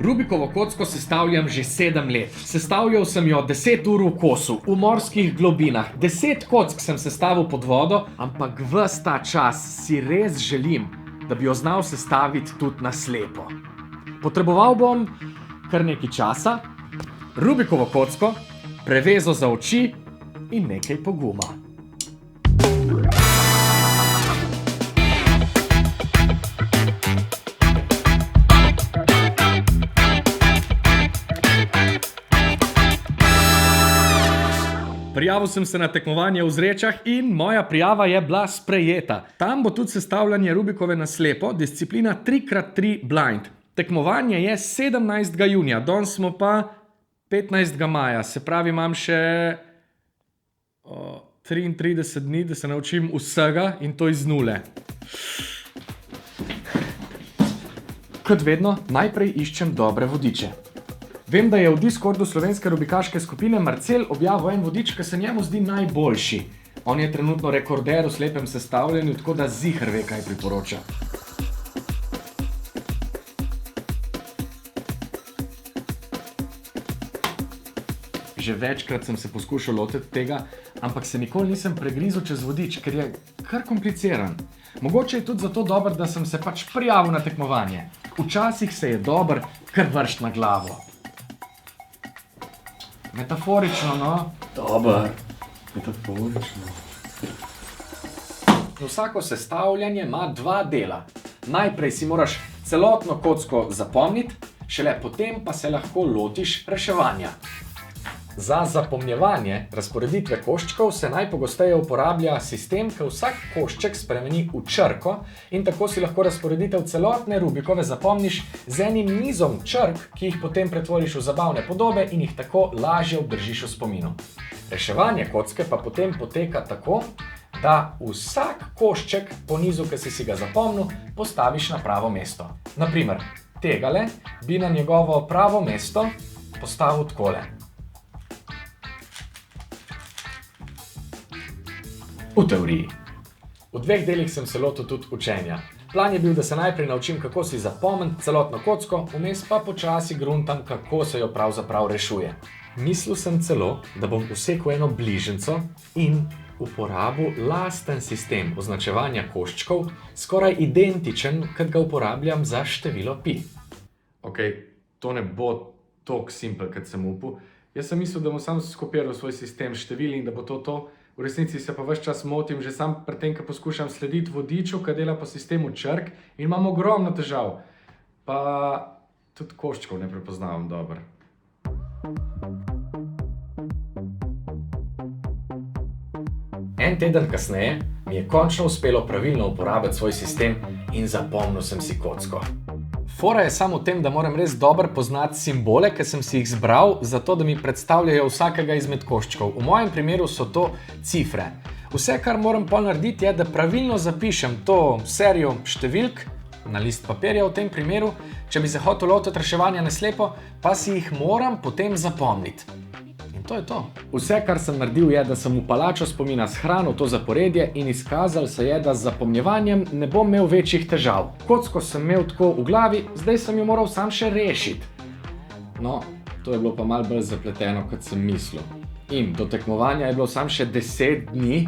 Rubikovo kocko sestavljam že 7 let. Sestavljal sem jo 10 ur v kosu, v morskih globinah. 10 kock sem sestavil pod vodo, ampak ves ta čas si res želim, da bi jo znal sestaviti tudi na slepo. Potreboval bom kar nekaj časa, Rubikovo kocko, prevezo za oči in nekaj poguma. Prijavil sem se na tekmovanje v Zrečah in moja prijava je bila sprejeta. Tam bo tudi sestavljanje Rubikove na slepo, disciplina 3x3 blind. Tekmovanje je 17. junija, danes smo pa 15. maja, se pravi, imam še 33 dni, da se naučim vsega in to iz nule. Kot vedno, najprej iščem dobre vodiče. Vem, da je v Discordu slovenske rubikaške skupine Marcel objavil en vodič, ki se njemu zdi najboljši. On je trenutno rekorder v slepem sestavljanju, tako da ziher ve, kaj priporoča. Že večkrat sem se poskušal lotiti tega, ampak se nikoli nisem pregrizel čez vodič, ker je kar kompliciran. Mogoče je tudi zato dober, da sem se pač prijavil na tekmovanje. Včasih se je dober kar vršt na glavo. Metaforično, no? Dobar, metaforično. Vsako sestavljanje ima 2 dela. Najprej si moraš celotno kocko zapomniti, šele potem pa se lahko lotiš reševanja. Za zapomnjevanje razporeditve koščkov se najpogosteje uporablja sistem, ki vsak košček spremeni v črko in tako si lahko razporeditev celotne Rubikove zapomniš z enim nizom črk, ki jih potem pretvoriš v zabavne podobe in jih tako lažje obdržiš v spominu. Reševanje kocke pa potem poteka tako, da vsak košček po nizu, ki si ga zapomnil, postaviš na pravo mesto. Naprimer, tegale bi na njegovo pravo mesto postavil takole. V teoriji. V 2 delih sem se lotil tudi učenja. Plan je bil, da se najprej naučim, kako si zapomniti celotno kocko, vmes pa počasi gruntam, kako se jo pravzaprav rešuje. Mislil sem celo, da bom vsekel eno bližnjico in uporabil lasten sistem označevanja koščkov, skoraj identičen, kot ga uporabljam za število pi. Okej, to ne bo toliko simpel, kot sem upal. Jaz sem mislil, da bom sam skopiral svoj sistem števil in da bo to. V resnici se pa ves čas motim, že sam pri tem, ko poskušam slediti vodiču, ki dela po sistemu črk in imam ogromno težav. Pa tudi koščkov ne prepoznavam dobro. En teden kasneje mi je končno uspelo pravilno uporabiti svoj sistem in zapomnil sem si kocko. Fora je samo v tem, da moram res dobro poznati simbole, ki sem si jih zbral, zato da mi predstavljajo vsakega izmed koščkov. V mojem primeru so to cifre. Vse, kar moram pol narediti, je, da pravilno zapišem to serijo številk na list papirja v tem primeru. Če bi se hotel lotiti reševanja na slepo, pa si jih moram potem zapomniti. In to je to. Vse, kar sem naredil, je, da sem v palačo spomina shranil to zaporedje in izkazal se je, da z zapomnjevanjem ne bom imel večjih težav. Kocko sem imel tako v glavi, zdaj sem jo moral sam še rešiti. No, to je bilo pa malo bolj zapleteno, kot sem mislil. In do tekmovanja je bilo sam še 10 dni,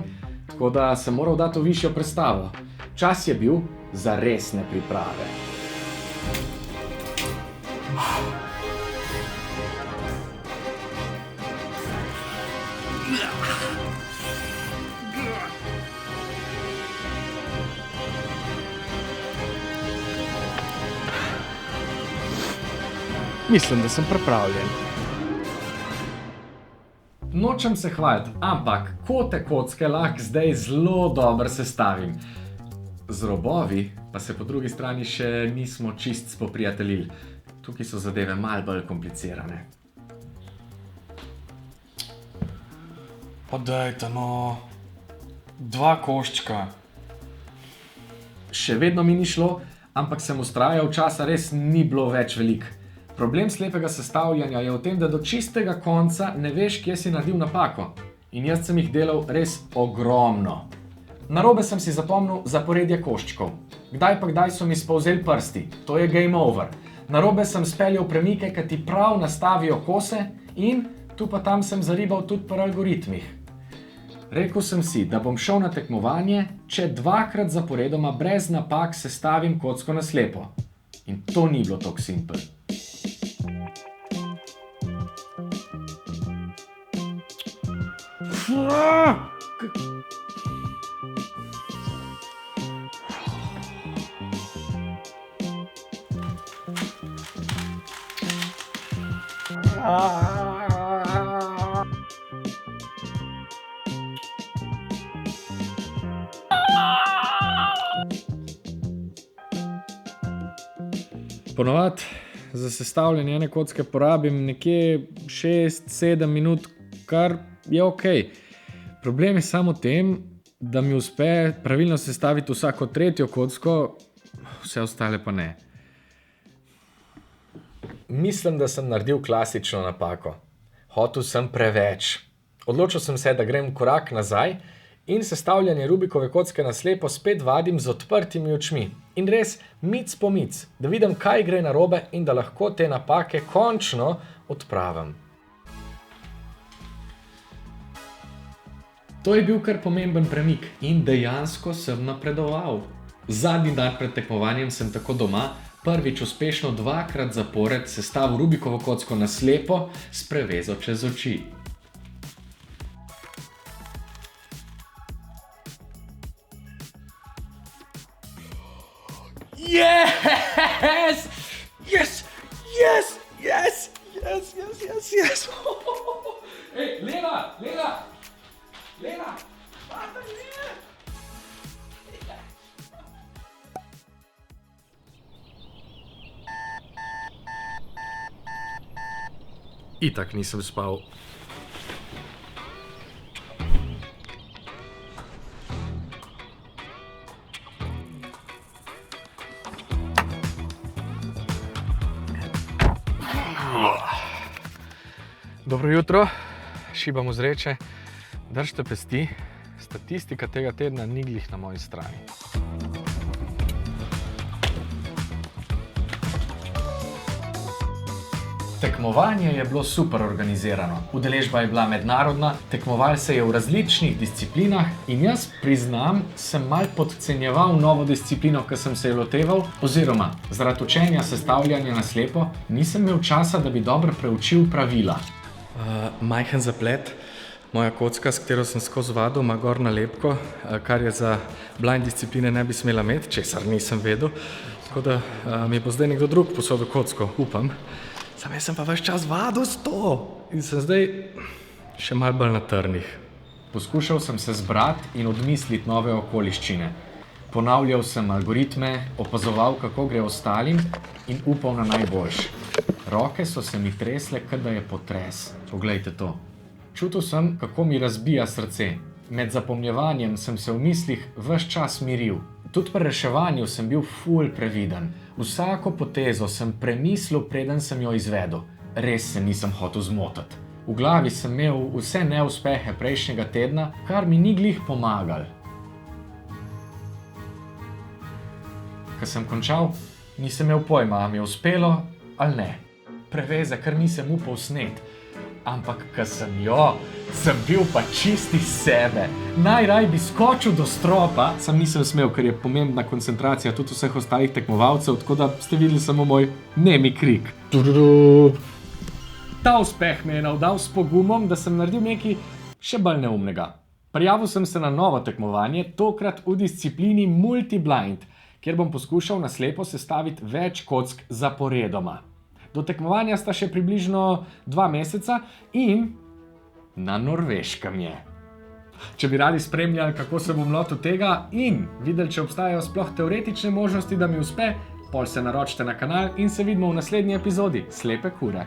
tako da sem moral dati v višjo prestavo. Čas je bil za resne priprave. Mislim, da sem pripravljen. Nočem se hvaliti, ampak kote kocke lahko zdaj zelo dobro sestavim. Z robovi pa se po drugi strani še nismo čist spoprijateljili. Tukaj so zadeve malo bolj komplicirane. Pa dajte no, 2 koščka. Še vedno mi ni šlo, ampak sem vztrajal, časa res ni bilo več veliko. Problem slepega sestavljanja je v tem, da do čistega konca ne veš, kje si naredil napako. In jaz sem jih delal res ogromno. Narobe sem si zapomnil zaporedje koščkov. Kdaj pa kdaj so mi spolzeli prsti. To je game over. Narobe sem speljal premike, ki ti prav nastavijo kose in tu pa tam sem zaribal tudi po algoritmih. Rekel sem si, da bom šel na tekmovanje, če 2-krat zaporedoma brez napak sestavim kocko na slepo. In to ni bilo tako simpel. Ponovadi za sestavljanje ene kocke porabim nekje 6-7 minut, kar je ok. Problem je samo v tem, da mi uspe pravilno sestaviti vsako tretjo kocko, vse ostale pa ne. Mislim, da sem naredil klasično napako. Hotel sem preveč. Odločil sem se, da grem korak nazaj in sestavljanje Rubikove kocke na slepo spet vadim z odprtimi očmi. In res mic po mic, da vidim, kaj gre narobe in da lahko te napake končno odpravim. To je bil kar pomemben premik in dejansko sem napredoval. Zadnji dan pred tekmovanjem sem tako doma prvič uspešno 2-krat zapored sestavil Rubikovo kocko na slepo s prevezo čez oči. Yes! Yes! Yes! Yes! Yes! Yes! Yes! Yes! Ej, Lena! Lena! Lena! Vata, Lena! Itak nisem spal. Dobro jutro, šibam vzreče, držite pesti, statistika tega tedna ni glih na moji strani. Tekmovanje je bilo super organizirano, udeležba je bila mednarodna, tekmovali se je v različnih disciplinah in jaz priznam, sem malo podcenjeval novo disciplino, ki sem se je loteval, oziroma zaradi učenja sestavljanja na slepo nisem imel časa, da bi dobro preučil pravila. Majhen zaplet. Moja kocka, s katero sem skozi vadil, ima gor nalepko, kar je za blind discipline ne bi smela imeti, česar nisem vedel. Tako da mi bo zdaj nekdo drug posodil kocko, upam. Sam jaz sem pa ves čas vadil s to in sem zdaj še malo bolj na trnih. Poskušal sem se zbrati in odmisliti nove okoliščine. Ponavljal sem algoritme, opazoval, kako gre ostalim in upal na najboljše. Roke so se mi tresle, kot da je potres. Poglejte to. Čutil sem, kako mi razbija srce. Med zapomnjevanjem sem se v mislih ves čas miril. Tudi pri reševanju sem bil ful previden. Vsako potezo sem premislil, preden sem jo izvedel. Res se nisem hotel zmotiti. V glavi sem imel vse neuspehe prejšnjega tedna, kar mi ni glih pomagal. Ko sem končal, nisem imel pojma, a mi je uspelo ali ne. Preveze, kar nisem upal sneti. Ampak, ko sem jo, sem bil pa čisti sebe. Najraj bi skočil do stropa, sam nisem smel, ker je pomembna koncentracija tudi vseh ostalih tekmovalcev, tako da ste videli samo moj nemi krik. Ta uspeh me je navdal s pogumom, da sem naredil nekaj še bolj neumnega. Prijavil sem se na novo tekmovanje, tokrat v disciplini multi-blind, kjer bom poskušal na slepo sestaviti več kock zaporedoma. Do tekmovanja sta še približno 2 meseca in na Norveškem je. Če bi radi spremljali, kako se bom lotil tega in videli, če obstajajo sploh teoretične možnosti, da mi uspe, pol se naročite na kanal in se vidimo v naslednji epizodi Slepe kure.